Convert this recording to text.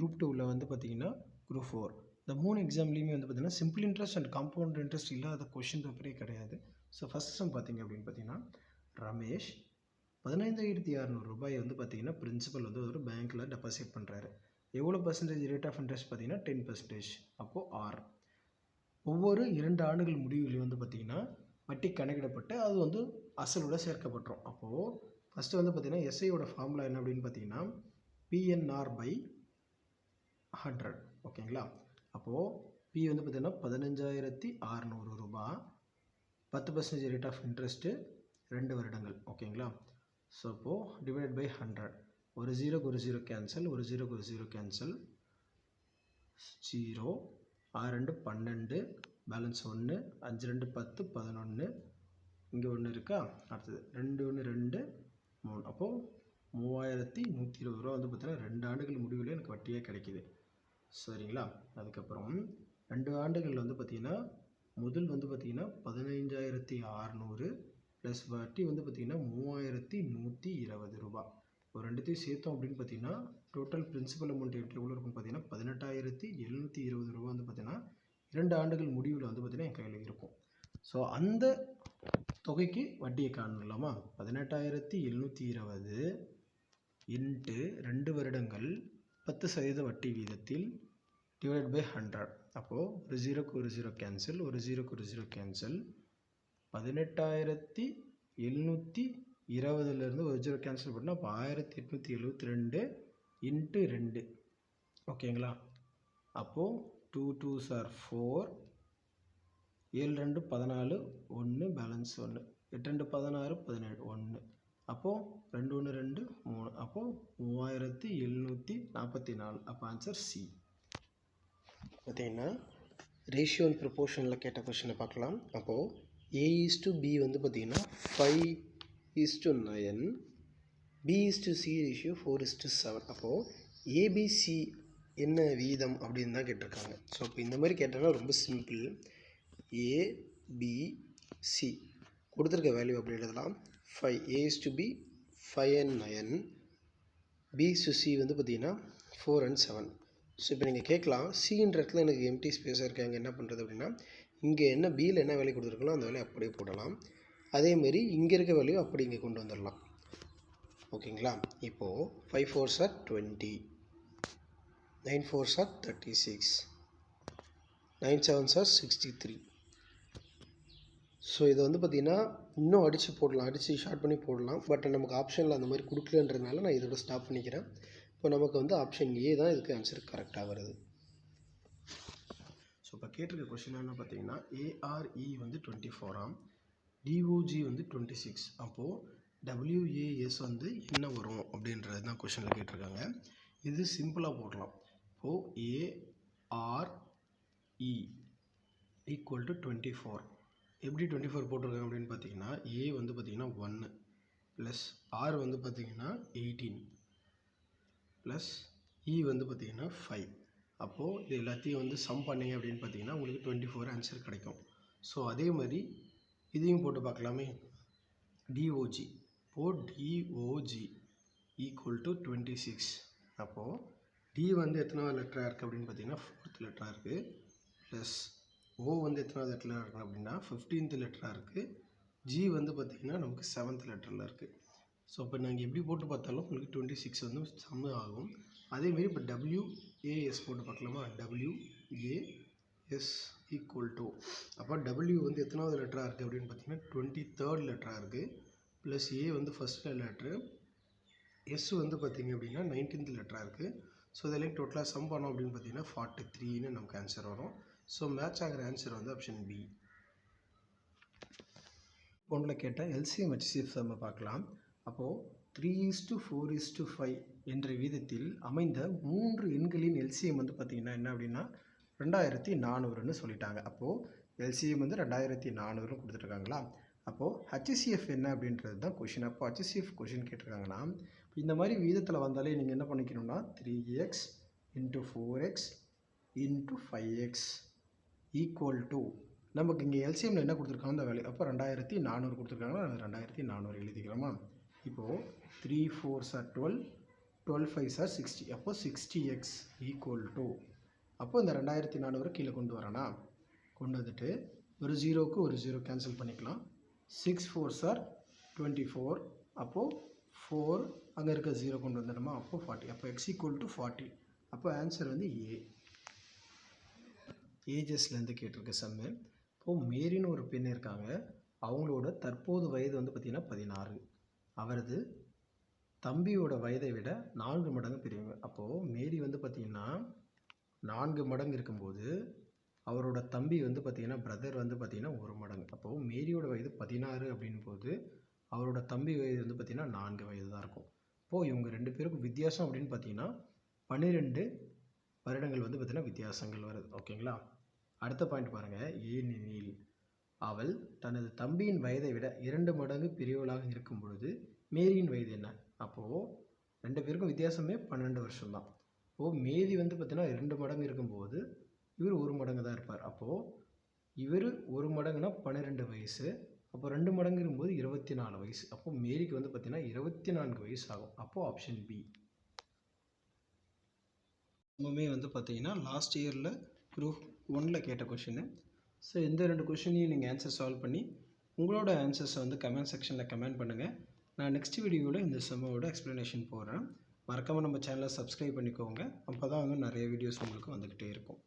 Group 2ல் வந்து பார்த்தீங்கன்னா குரூப் 4 இந்த 3 எக்ஸாம்லேயுமே வந்து பார்த்தீங்கன்னா simple interest and compound interest இல்லாத கொஷின் பேப்பரே கிடையாது. ஸோ ஃபஸ்ட் சம் பார்த்தீங்க அப்படின்னு பார்த்தீங்கன்னா ரமேஷ் 15,600 ரூபாய் வந்து பார்த்தீங்கன்னா பிரின்சிபல் வந்து ஒரு பேங்க்கில் டெபாசிட் பண்ணுறாரு. எவ்வளோ பர்சன்டேஜ் ரேட் ஆஃப் இன்ட்ரெஸ்ட் பார்த்தீங்கன்னா 10%. அப்போது ஆர் ஒவ்வொரு 2 ஆண்டுகள் முடிவுலையும் வந்து பார்த்தீங்கன்னா வட்டி கணக்கிடப்பட்டு அது வந்து அசலோட சேர்க்கப்பட்டுரும். அப்போது ஃபஸ்ட்டு வந்து பார்த்தீங்கன்னா எஸ்ஐயோட ஃபார்முலா என்ன அப்படின்னு பார்த்தீங்கன்னா PNR by 100. ஓகேங்களா? அப்போது பி வந்து பார்த்தீங்கன்னா 15,600 ரூபா, 10% ரேட் ஆஃப் இன்ட்ரெஸ்ட்டு 2 வருடங்கள். ஓகேங்களா? ஸோ அப்போது டிவைட் பை 100. ஒரு 0க்கு ஒரு 0 கேன்சல், ஒரு 0க்கு ஒரு 0 கேன்சல், 0, 6 2 12, பேலன்ஸ் 1, 5 2 10, 11, இங்கே 1 இருக்கா? அடுத்தது 2 1 2 3. அப்போது 3,120 ரூபா வந்து பார்த்தீங்கன்னா 2 ஆண்டுகள் முடிவில் எனக்கு வட்டியே கிடைக்கிது. சரிங்களா? அதுக்கப்புறம் 2 ஆண்டுகளில் வந்து பார்த்திங்கன்னா முதல் வந்து பார்த்திங்கன்னா 15,600 ப்ளஸ் வட்டி வந்து பார்த்திங்கன்னா 3,120 ரூபா. ஒரு ரெண்டுத்தையும் சேர்த்தோம் அப்படின்னு பார்த்தீங்கன்னா டோட்டல் பிரின்சிபல் அமௌண்ட் எவ்வளோ இருக்குன்னு பார்த்தீங்கன்னா 18,720 ரூபா வந்து பார்த்திங்கன்னா 2 ஆண்டுகள் முடிவில் வந்து பார்த்திங்கன்னா என் கையில் இருக்கும். ஸோ அந்த தொகைக்கு வட்டியை காணலாமா? 18,720 இன்ட்டு 2 வருடங்கள் 10% வட்டி வீதத்தில் டிவைட் பை 100. அப்போது ஒரு 0க்கு ஒரு 0 கேன்சல், ஒரு 0க்கு ஒரு 0 கேன்சல், 18,720லேருந்து ஒரு 0 கேன்சல் பண்ணால் அப்போ 1,872 இன்ட்டு 2. ஓகேங்களா? அப்போது 2 2s are 4, 7 2 14, 1 பேலன்ஸ் 1, 8 2 16, 17, 1. அப்போது 2 1 2 3. அப்போது 3,744. அப்போ ஆன்சர் சி. பார்த்தீங்கன்னா ரேஷியோ அண்ட் ப்ரொபோர்ஷனில் கேட்ட கொஷினை பார்க்கலாம். அப்போது A:B வந்து பார்த்திங்கன்னா 5:9, B:C ரேஷியோ 4:7. அப்போது ஏபிசி என்ன வீதம் அப்படின்னு தான் கேட்டிருக்காங்க. ஸோ இப்போ இந்த மாதிரி கேட்டாங்கன்னா ரொம்ப சிம்பிள். ஏபிசி கொடுத்துருக்க வேல்யூ அப்படி எழுதலாம். 5 A:B 5 and 9, B:C வந்து பார்த்திங்கன்னா 4 and 7. ஸோ இப்போ நீங்கள் கேட்கலாம் சின்ற இடத்துல எனக்கு எம்டி ஸ்பேஸாக இருக்காங்க என்ன பண்ணுறது அப்படின்னா இங்கே என்ன பியில் என்ன வேல்யூ கொடுத்துருக்கணும் அந்த வேலையை அப்படியே போடலாம். அதேமாரி இங்கே இருக்க வேல்யூ அப்படி இங்கே கொண்டு வந்துடலாம். ஓகேங்களா? இப்போது 5 4s are 20, 9 4s are 36, 9 7s are 63. So இதை வந்து பார்த்திங்கன்னா இன்னும் அடித்து போடலாம், அடித்து ஷார்ட் பண்ணி போடலாம். பட் நமக்கு ஆப்ஷனில் அந்த மாதிரி கொடுக்கலன்றதுனால நான் இதோட ஸ்டாப் பண்ணிக்கிறேன். இப்போ நமக்கு வந்து ஆப்ஷன் ஏ தான் இதுக்கு ஆன்சர் கரெக்டாக வருது. ஸோ இப்போ கேட்டிருக்க கொஷின் என்ன பார்த்தீங்கன்னா ஏஆர்இ வந்து 24ஆம், டிஓஜி வந்து 26. அப்போது டபிள்யூஏஎஸ் வந்து என்ன வரும் அப்படின்றது தான் கொஷினில் கேட்டிருக்காங்க. இது சிம்பிளாக போடலாம். இப்போது ஏஆர்இ ஈக்குவல் டு 24. எப்படி 24 போட்டிருக்காங்க அப்படின்னு பார்த்தீங்கன்னா ஏ வந்து பார்த்திங்கன்னா 1 ப்ளஸ் ஆர் வந்து பார்த்திங்கன்னா 18 ப்ளஸ் இ வந்து பார்த்திங்கன்னா 5. அப்போது இது எல்லாத்தையும் வந்து சம் பண்ணிங்க அப்படின்னு பார்த்தீங்கன்னா உங்களுக்கு 24 ஆன்சர் கிடைக்கும். ஸோ அதே மாதிரி இதையும் போட்டு பார்க்கலாமே. டிஓஜி இப்போது டிஓஜி ஈக்குவல் டு 26. அப்போது டி வந்து எத்தனாவது லெட்டராக இருக்குது அப்படின்னு பார்த்தீங்கன்னா 4th லெட்டராக இருக்குது. ப்ளஸ் ஓ வந்து எத்தனாவது லெட்டராக இருக்குது அப்படின்னா 15th லெட்டராக இருக்குது. ஜி வந்து பார்த்திங்கன்னா நமக்கு 7th லெட்டரில் இருக்குது. ஸோ இப்போ நாங்கள் எப்படி போட்டு பார்த்தாலும் உங்களுக்கு 26 வந்து சம் ஆகும். அதேமாரி இப்போ டபிள்யூஏஎஸ் போட்டு பார்க்கலாமா? டபிள்யூஏஎஸ் ஈக்குவல் டு அப்போ டபிள்யூ வந்து எத்தனாவது லெட்டராக இருக்குது அப்படின்னு பார்த்தீங்கன்னா 23rd லெட்டராக இருக்குது. ப்ளஸ் ஏ வந்து ஃபஸ்ட்டு லெட்ரு, எஸ் வந்து பார்த்திங்க அப்படின்னா 19th லெட்டராக இருக்குது. ஸோ இதெல்லாம் டோட்டலாக சம் பண்ணோம் அப்படின்னு பார்த்தீங்கன்னா 43ன்னு நமக்கு ஆன்சர் வரும். ஸோ மேட்ச் ஆகிற ஆன்சர் வந்து ஆப்ஷன் பி. ஒன்றில் கேட்டால் எல்சிஎம் ஹெச்சிஎஃப் நம்ம பார்க்கலாம். அப்போது 3:4:5 என்ற வீதத்தில் அமைந்த 3 எண்களின் எல்சிஎம் வந்து பார்த்திங்கன்னா என்ன அப்படின்னா 2400ன்னு சொல்லிட்டாங்க. அப்போது எல்சிஎம் வந்து 2400 கொடுத்துருக்காங்களா? அப்போது ஹெச்சிஎஃப் என்ன அப்படின்றது தான் கொஷின். அப்போ ஹெச்சிஎஃப் கொஷின் கேட்டிருக்காங்கன்னா இந்த மாதிரி வீதத்தில் வந்தாலே நீங்கள் என்ன பண்ணிக்கணும்னா 3x × 4x × 5x equal to நமக்கு இங்கே எல்சிஎம்மில் என்ன கொடுத்துருக்காங்க அந்த வேல்யூ. அப்போ 2400 கொடுத்துருக்காங்கன்னா 2400 எழுதிக்கலாமா? இப்போது 3 4s are 12, 12 5 சார் 60. அப்போ 60x ஈக்குவல் டு, அப்போ இந்த 2400 கீழே கொண்டு வரேனா, கொண்டு வந்துட்டு ஒரு ஜீரோவுக்கு ஒரு ஜீரோ கேன்சல் பண்ணிக்கலாம். 6 4 சார் 24. அப்போது 4 அங்கே இருக்க ஜீரோ கொண்டு வந்துடணுமா, அப்போ 40. அப்போ x ஈக்குவல் டு 40. அப்போ ஆன்சர் வந்து ஏ. ஏஜஸ்லேருந்து கேட்டிருக்க சம்மு. இப்போது மேரின்னு ஒரு பெண் இருக்காங்க. அவங்களோட தற்போது வயது வந்து பார்த்திங்கன்னா 16. அவரது தம்பியோட வயதை விட 4 மடங்கு பெரியவங்க. அப்போது மேரி வந்து பார்த்திங்கன்னா 4 மடங்கு இருக்கும்போது அவரோட தம்பி வந்து பார்த்திங்கன்னா பிரதர் வந்து பார்த்திங்கன்னா 1 மடங்கு. அப்போது மேரியோட வயது 16 அப்படின் போது அவரோட தம்பி வயது வந்து பார்த்திங்கன்னா 4 வயது தான் இருக்கும். இப்போது இவங்க 2 பேருக்கும் வித்தியாசம் அப்படின்னு பார்த்திங்கன்னா 12 வருடங்கள் வந்து பார்த்திங்கன்னா வித்தியாசங்கள் வருது. ஓகேங்களா. அடுத்த பாயிண்ட் பாருங்கள். ஏனெனில் அவள் தனது தம்பியின் வயதை விட 2 மடங்கு பெரியவளாக இருக்கும் பொழுது மேரியின் வயது என்ன? அப்போது 2 பேருக்கும் வித்தியாசமே 12 வருஷம் தான். இப்போது மேரி வந்து பார்த்திங்கன்னா 2 மடங்கு இருக்கும்போது இவர் 1 மடங்கு தான் இருப்பார். அப்போது இவர் 1 மடங்குனா 12 வயசு. அப்போ 2 மடங்கு இருக்கும்போது 24 வயசு. அப்போது மேரிக்கு வந்து பார்த்திங்கன்னா 24 வயசு ஆகும். அப்போது ஆப்ஷன் பி. இன்னுமே வந்து பார்த்திங்கன்னா லாஸ்ட் இயரில் குரூப் 1ல் கேட்ட கொஷினு. ஸோ இந்த 2 கொஷினையும் நீங்கள் ஆன்சர் சால்வ் பண்ணி உங்களோட ஆன்சர்ஸை வந்து கமெண்ட் செக்ஷனில் கமெண்ட் பண்ணுங்கள். நான் நெக்ஸ்ட் வீடியோவில் இந்த செம்மோட எக்ஸ்ப்ளனேஷன் போடுறேன். மறக்காமல் நம்ம சேனலை சப்ஸ்கிரைப் பண்ணிக்கோங்க. அப்போ தான் வந்து நிறைய வீடியோஸ் உங்களுக்கு வந்துக்கிட்டே இருக்கும்.